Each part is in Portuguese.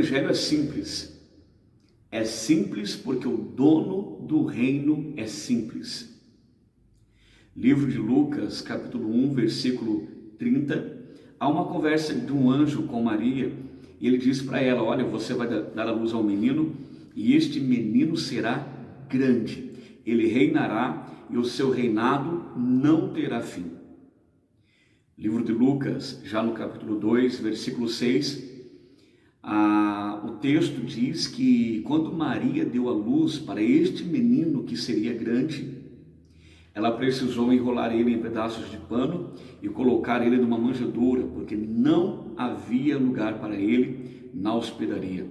evangelho é simples. É simples porque o dono do reino é simples. Livro de Lucas, capítulo 1, versículo 30, há uma conversa de um anjo com Maria, e ele diz para ela: olha, você vai dar à luz ao menino, e este menino será grande, ele reinará, e o seu reinado não terá fim. Livro de Lucas, já no capítulo 2, versículo 6, o texto diz que quando Maria deu à luz para este menino que seria grande, ela precisou enrolar ele em pedaços de pano e colocar ele numa manjedoura, porque não havia lugar para ele na hospedaria.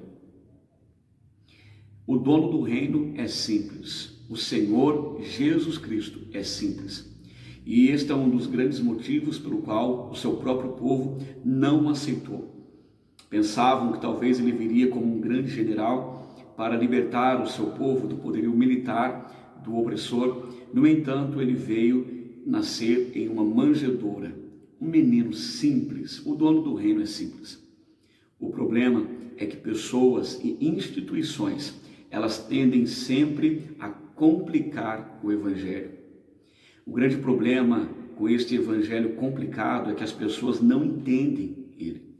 O dono do reino é simples. O Senhor Jesus Cristo é simples. E este é um dos grandes motivos pelo qual o seu próprio povo não aceitou. Pensavam que talvez ele viria como um grande general para libertar o seu povo do poderio militar do opressor. No entanto, ele veio nascer em uma manjedoura, um menino simples. O dono do reino é simples. O problema é que pessoas e instituições, elas tendem sempre a complicar o evangelho. O grande problema com este evangelho complicado é que as pessoas não entendem ele.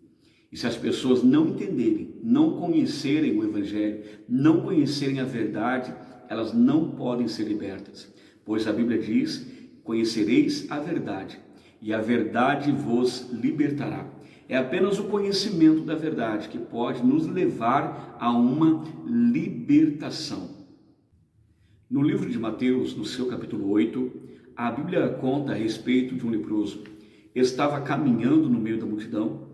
E se as pessoas não entenderem, não conhecerem o evangelho, não conhecerem a verdade, elas não podem ser libertas. Pois a Bíblia diz: conhecereis a verdade, e a verdade vos libertará. É apenas o conhecimento da verdade que pode nos levar a uma libertação. No livro de Mateus, no seu capítulo 8, a Bíblia conta a respeito de um leproso. Estava caminhando no meio da multidão,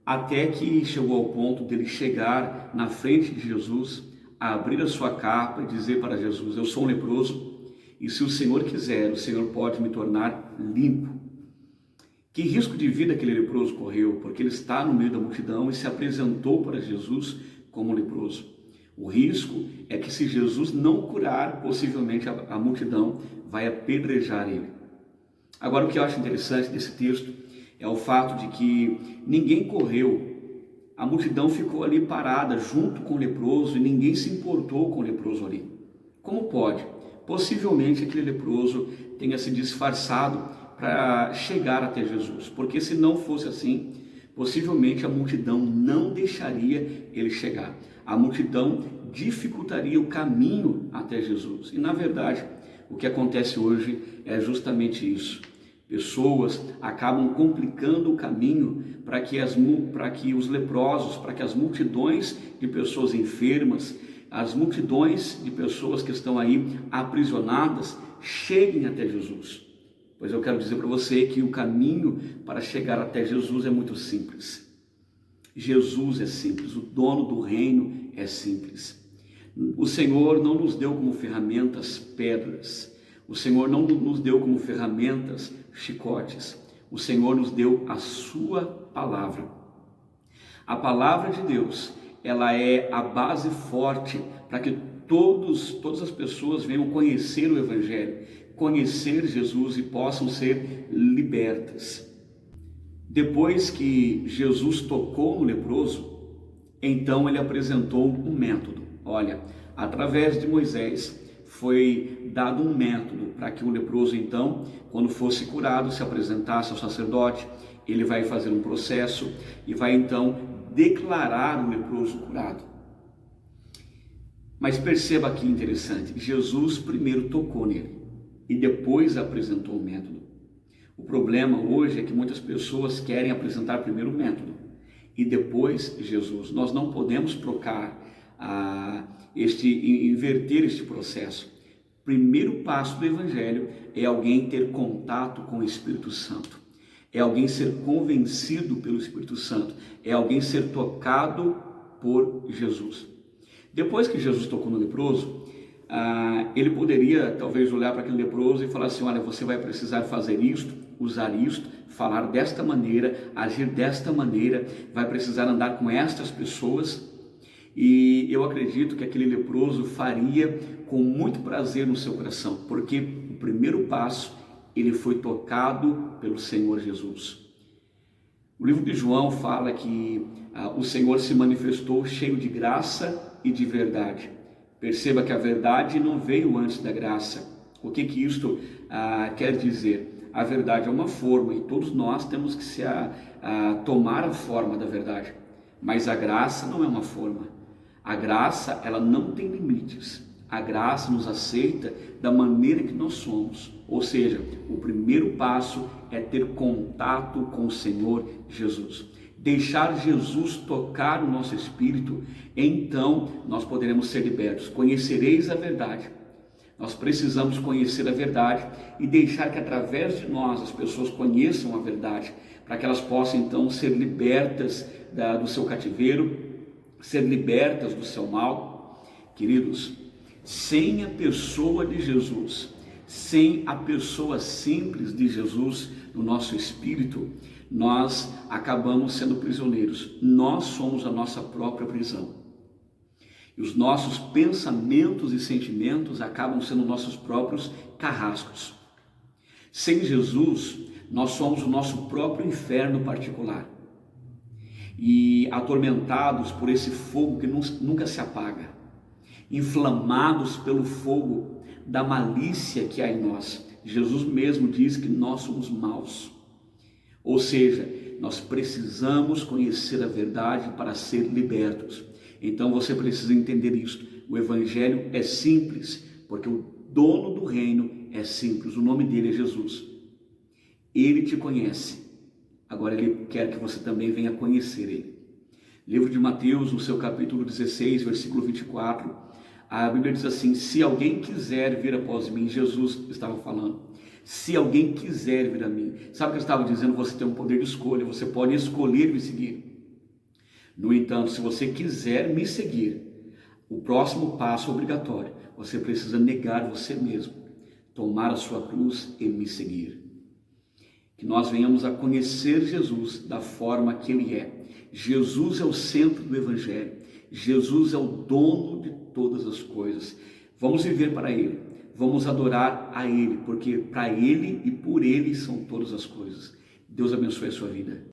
até que chegou ao ponto dele chegar na frente de Jesus, abrir a sua capa e dizer para Jesus: eu sou um leproso, e se o Senhor quiser, o Senhor pode me tornar limpo. Que risco de vida aquele leproso correu, porque ele está no meio da multidão e se apresentou para Jesus como leproso. O risco é que, se Jesus não o curar, possivelmente a multidão vai apedrejar ele. Agora, o que eu acho interessante desse texto é o fato de que ninguém correu. A multidão ficou ali parada junto com o leproso e ninguém se importou com o leproso ali. Como pode? Possivelmente aquele leproso tenha se disfarçado para chegar até Jesus, porque se não fosse assim, possivelmente a multidão não deixaria ele chegar. A multidão dificultaria o caminho até Jesus. E na verdade, o que acontece hoje é justamente isso. Pessoas acabam complicando o caminho para que os leprosos, para que as multidões de pessoas enfermas, as multidões de pessoas que estão aí aprisionadas, cheguem até Jesus. Pois eu quero dizer para você que o caminho para chegar até Jesus é muito simples. Jesus é simples, o dono do reino é simples. O Senhor não nos deu como ferramentas pedras. O Senhor não nos deu como ferramentas chicotes. O Senhor nos deu a sua palavra. A palavra de Deus, ela é a base forte para que todas as pessoas venham conhecer o evangelho, conhecer Jesus e possam ser libertas. Depois que Jesus tocou no leproso, então ele apresentou um método. Olha, através de Moisés foi dado um método para que o leproso, então, quando fosse curado, se apresentasse ao sacerdote. Ele vai fazer um processo e vai então declarar o leproso curado. Mas perceba aqui interessante, Jesus primeiro tocou nele e depois apresentou o método. O problema hoje é que muitas pessoas querem apresentar primeiro o método e depois Jesus. Nós não podemos trocar, inverter este processo. Primeiro passo do evangelho é alguém ter contato com o Espírito Santo. É alguém ser convencido pelo Espírito Santo. É alguém ser tocado por Jesus. Depois que Jesus tocou no leproso, ele poderia talvez olhar para aquele leproso e falar assim: olha, você vai precisar fazer isto, usar isto, falar desta maneira, agir desta maneira, vai precisar andar com estas pessoas. E eu acredito que aquele leproso faria com muito prazer no seu coração, porque o primeiro passo, ele foi tocado pelo Senhor Jesus. O livro de João fala que o Senhor se manifestou cheio de graça e de verdade. Perceba que a verdade não veio antes da graça. O que isto quer dizer? A verdade é uma forma e todos nós temos que tomar a forma da verdade. Mas a graça não é uma forma. A graça, ela não tem limites. A graça nos aceita da maneira que nós somos. Ou seja, o primeiro passo é ter contato com o Senhor Jesus. Deixar Jesus tocar o nosso espírito, então nós poderemos ser libertos. Conhecereis a verdade. Nós precisamos conhecer a verdade e deixar que através de nós as pessoas conheçam a verdade, para que elas possam então ser libertas do seu cativeiro, ser libertas do seu mal. Queridos, sem a pessoa de Jesus, sem a pessoa simples de Jesus no nosso espírito, nós acabamos sendo prisioneiros. Nós somos a nossa própria prisão. E os nossos pensamentos e sentimentos acabam sendo nossos próprios carrascos. Sem Jesus, nós somos o nosso próprio inferno particular. E atormentados por esse fogo que nunca se apaga. Inflamados pelo fogo da malícia que há em nós. Jesus mesmo diz que nós somos maus. Ou seja, nós precisamos conhecer a verdade para ser libertos. Então você precisa entender isto. O Evangelho é simples, porque o dono do reino é simples. O nome dele é Jesus. Ele te conhece. Agora ele quer que você também venha conhecer ele. Livro de Mateus, no seu capítulo 16, versículo 24, a Bíblia diz assim: se alguém quiser vir após mim, Jesus estava falando, se alguém quiser vir a mim, sabe o que eu estava dizendo? Você tem um poder de escolha, você pode escolher me seguir. No entanto, se você quiser me seguir, o próximo passo obrigatório, você precisa negar você mesmo, tomar a sua cruz e me seguir. Que nós venhamos a conhecer Jesus da forma que ele é. Jesus é o centro do Evangelho. Jesus é o dono de todas as coisas. Vamos viver para ele. Vamos adorar a ele, porque para ele e por ele são todas as coisas. Deus abençoe a sua vida.